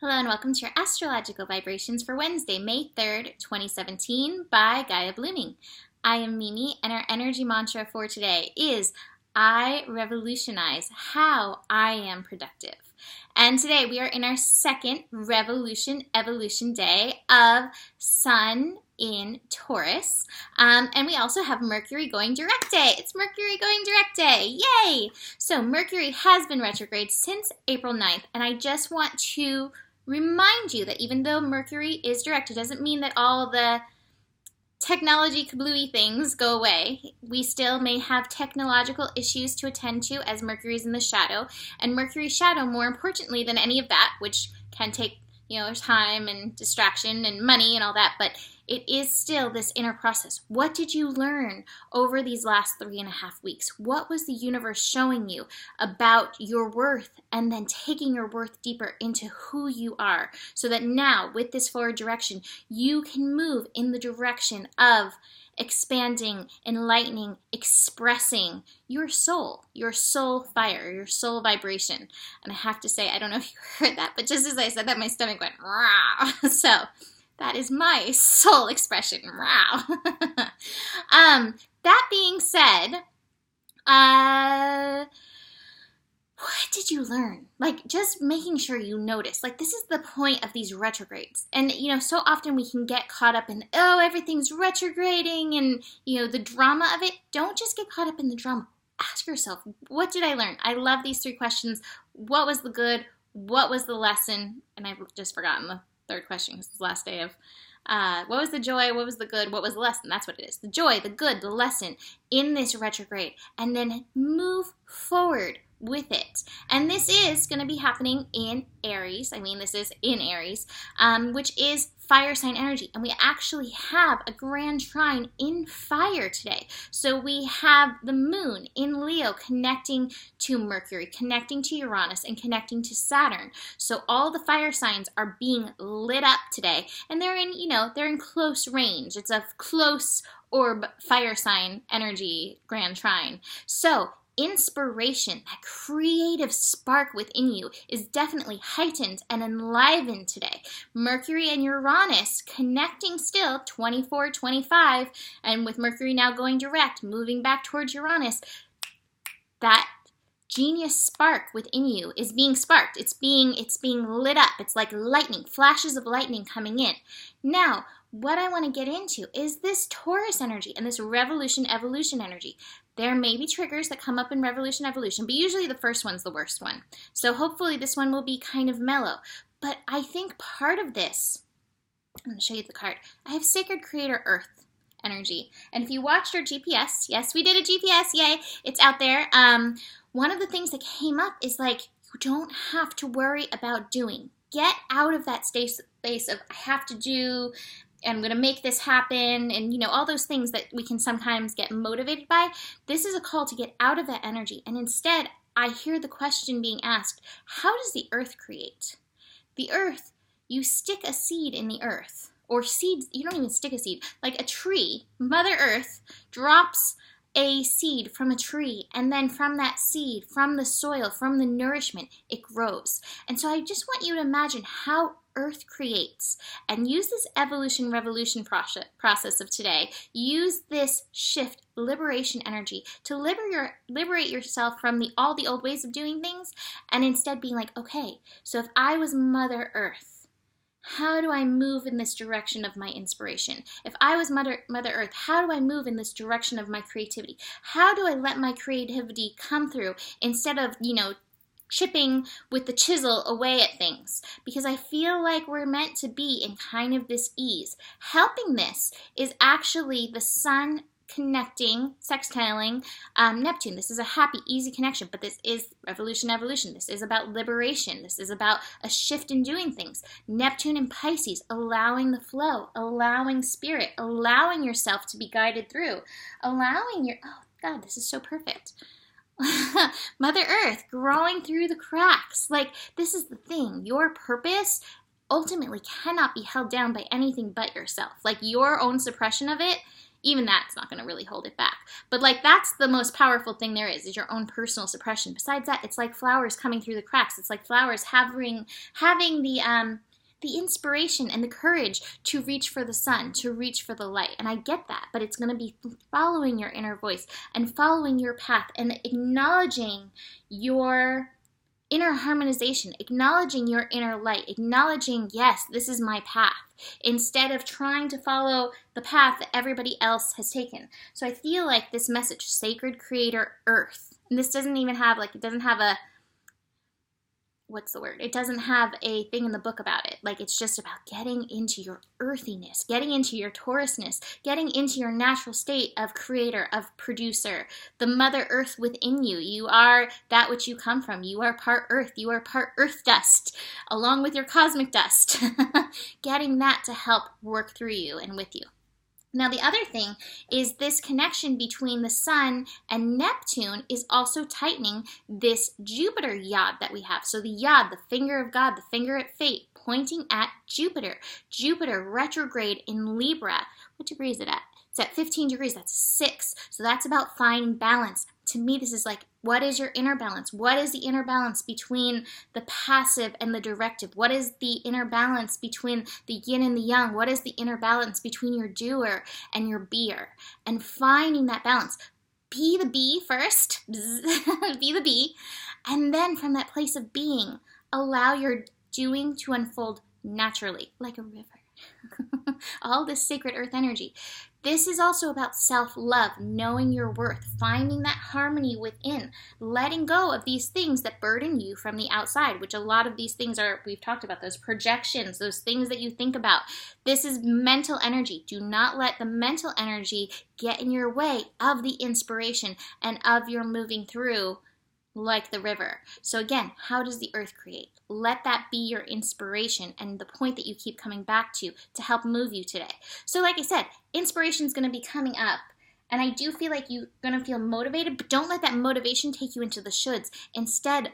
Hello and welcome to your astrological vibrations for Wednesday, May 3rd, 2017 by Gaia Blooming. I am Mimi and our energy mantra for today is I revolutionize how I am productive. And today we are in our second evolution day of Sun in Taurus. And we also have Mercury going direct day. It's Mercury going direct day. Yay! So Mercury has been retrograde since April 9th, and I just want to remind you that even though Mercury is direct, it doesn't mean that all the technology kablooey things go away. We still may have technological issues to attend to as Mercury is in the shadow. And Mercury's shadow, more importantly than any of that, which can take, time and distraction and money and all that, but it is still this inner process. What did you learn over these last 3.5 weeks? What was the universe showing you about your worth, and then taking your worth deeper into who you are, so that now with this forward direction, you can move in the direction of expanding, enlightening, expressing your soul fire, your soul vibration. And I have to say, I don't know if you heard that, but just as I said that, my stomach went, rah. So that is my soul expression, rah. That being said, what did you learn? Just making sure you notice. This is the point of these retrogrades. And, so often we can get caught up in, everything's retrograding and, the drama of it. Don't just get caught up in the drama. Ask yourself, what did I learn? I love these 3 questions. What was the good? What was the lesson? And I've just forgotten the third question because it's the last day of what was the joy? What was the good? What was the lesson? That's what it is. The joy, the good, the lesson in this retrograde. And then move forward with it. And this is going to be happening in Aries. This is in Aries, which is fire sign energy. And we actually have a grand trine in fire today. So we have the moon in Leo connecting to Mercury, connecting to Uranus, and connecting to Saturn. So all the fire signs are being lit up today. And they're in close range. It's a close orb fire sign energy grand trine. So inspiration, that creative spark within you, is definitely heightened and enlivened today. Mercury and Uranus connecting still 24-25, and with Mercury now going direct, moving back towards Uranus, that genius spark within you is being sparked. It's being lit up. It's like lightning, flashes of lightning coming in. Now, what I want to get into is this Taurus energy and this evolution energy. There may be triggers that come up in evolution, but usually the first one's the worst one. So hopefully this one will be kind of mellow. But I think part of this, I'm going to show you the card. I have Sacred Creator Earth energy. And if you watched our GPS, yes, we did a GPS, yay, it's out there. One of the things that came up is you don't have to worry about doing. Get out of that space of I have to do, I'm going to make this happen, and all those things that we can sometimes get motivated by. This is a call to get out of that energy, and instead I hear the question being asked, how does the earth create? The earth, you stick a seed in the earth, or seeds, you don't even stick a seed, like a tree. Mother Earth drops a seed from a tree, and then from that seed, from the soil, from the nourishment, it grows. And so I just want you to imagine how Earth creates, and use this revolution process of today. Use this shift, liberation energy to liberate yourself from all the old ways of doing things, and instead being like, okay, so if I was Mother Earth, how do I move in this direction of my inspiration? If I was Mother Earth, how do I move in this direction of my creativity? How do I let my creativity come through instead of, chipping with the chisel away at things? Because I feel like we're meant to be in kind of this ease. Helping this is actually the sun connecting, sextiling Neptune. This is a happy, easy connection, but this is evolution. This is about liberation. This is about a shift in doing things. Neptune and Pisces, allowing the flow, allowing spirit, allowing yourself to be guided through, allowing oh God, this is so perfect. Mother Earth growing through the cracks. This is the thing. Your purpose ultimately cannot be held down by anything but yourself. Your own suppression of it even that's not going to really hold it back. But like, that's the most powerful thing there is your own personal suppression. Besides that, it's like flowers coming through the cracks. It's like flowers having the inspiration and the courage to reach for the sun, to reach for the light. And I get that, but it's going to be following your inner voice and following your path and acknowledging your inner harmonization, acknowledging your inner light, acknowledging, yes, this is my path, instead of trying to follow the path that everybody else has taken. So I feel like this message, Sacred Creator Earth, and this doesn't even have, like, it doesn't have a, what's the word? It doesn't have a thing in the book about it. Like, it's just about getting into your earthiness, getting into your Taurusness, getting into your natural state of creator, of producer, the Mother Earth within you. You are that which you come from. You are part earth. You are part earth dust, along with your cosmic dust. Getting that to help work through you and with you. Now, the other thing is this connection between the sun and Neptune is also tightening this Jupiter yod that we have. So the yod, the finger of God, the finger at fate, pointing at Jupiter. Jupiter retrograde in Libra. What degree is it at? It's at 15 degrees. That's 6. So that's about finding balance. To me, this is like, what is your inner balance? What is the inner balance between the passive and the directive? What is the inner balance between the yin and the yang? What is the inner balance between your doer and your beer? And finding that balance. Be the bee first. Be the bee. And then from that place of being, allow your doing to unfold naturally, like a river. All this sacred earth energy. This is also about self-love, knowing your worth, finding that harmony within, letting go of these things that burden you from the outside, which a lot of these things are, we've talked about those projections, those things that you think about. This is mental energy. Do not let the mental energy get in your way of the inspiration and of your moving through like the river. So again, how does the earth create? Let that be your inspiration and the point that you keep coming back to help move you today. So like I said, inspiration is going to be coming up. And I do feel like you're going to feel motivated, but don't let that motivation take you into the shoulds. Instead,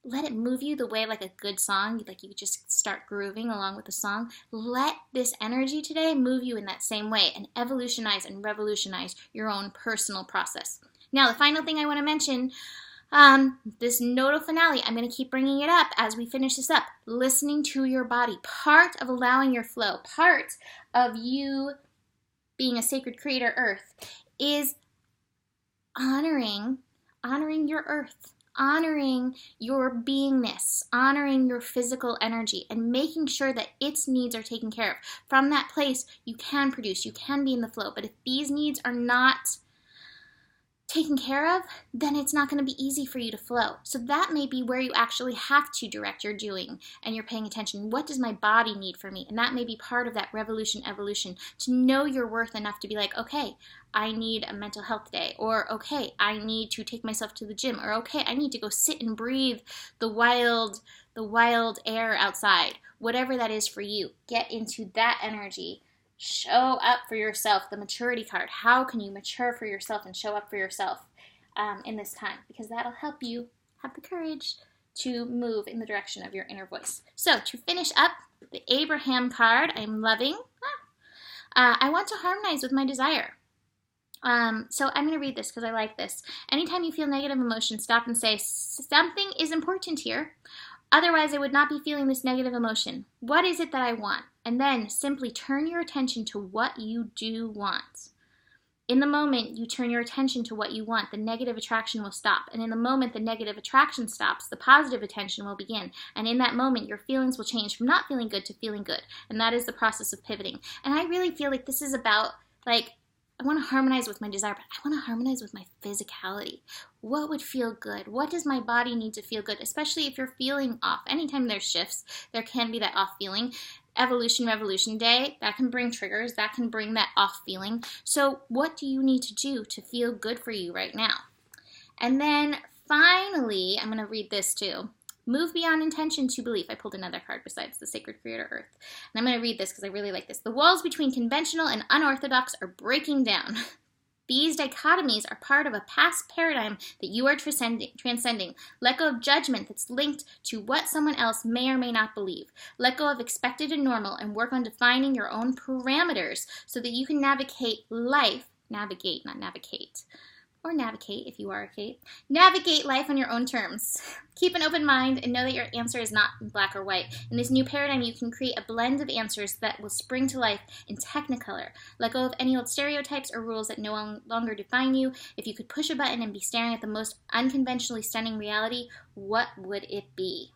let it move you the way like a good song, like you just start grooving along with the song. Let this energy today move you in that same way and evolutionize and revolutionize your own personal process. Now, the final thing I want to mention, this nodal finale, I'm going to keep bringing it up as we finish this up. Listening to your body. Part of allowing your flow, part of you being a sacred creator earth is honoring your earth, honoring your beingness, honoring your physical energy, and making sure that its needs are taken care of. From that place, you can produce, you can be in the flow. But if these needs are not taken care of, then it's not going to be easy for you to flow. So that may be where you actually have to direct your doing and you're paying attention. What does my body need from me? And that may be part of that evolution, to know your worth enough to be like, okay, I need a mental health day, or okay, I need to take myself to the gym, or okay, I need to go sit and breathe the wild air outside. Whatever that is for you, get into that energy. Show up for yourself, the maturity card. How can you mature for yourself and show up for yourself in this time? Because that'll help you have the courage to move in the direction of your inner voice. So to finish up, the Abraham card, I'm loving. I want to harmonize with my desire. So I'm going to read this because I like this. Anytime you feel negative emotion, stop and say, something is important here. Otherwise, I would not be feeling this negative emotion. What is it that I want? And then simply turn your attention to what you do want. In the moment you turn your attention to what you want, the negative attraction will stop. And in the moment the negative attraction stops, the positive attention will begin. And in that moment, your feelings will change from not feeling good to feeling good. And that is the process of pivoting. And I really feel like this is about, like, I want to harmonize with my desire, but I want to harmonize with my physicality. What would feel good? What does my body need to feel good? Especially if you're feeling off. Anytime there's shifts, there can be that off feeling. Evolution, revolution day, that can bring triggers. That can bring that off feeling. So what do you need to do to feel good for you right now? And then finally, I'm going to read this too. Move beyond intention to belief. I pulled another card besides the Sacred Creator Earth. And I'm going to read this because I really like this. The walls between conventional and unorthodox are breaking down. These dichotomies are part of a past paradigm that you are transcending. Let go of judgment that's linked to what someone else may or may not believe. Let go of expected and normal and work on defining your own parameters so that you can navigate life navigate, not navigate. Or navigate if you are a Kate. Navigate life on your own terms. Keep an open mind and know that your answer is not black or white. In this new paradigm, you can create a blend of answers that will spring to life in Technicolor. Let go of any old stereotypes or rules that no longer define you. If you could push a button and be staring at the most unconventionally stunning reality, what would it be?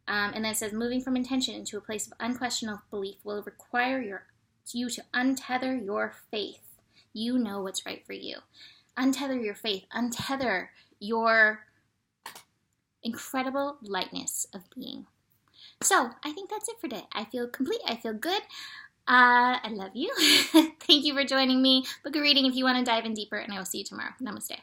And then it says, moving from intention into a place of unquestionable belief will require you to untether your faith. You know what's right for you. Untether your faith. Untether your incredible lightness of being. So, I think that's it for today. I feel complete. I feel good. I love you. Thank you for joining me. Book a reading if you want to dive in deeper, and I will see you tomorrow. Namaste.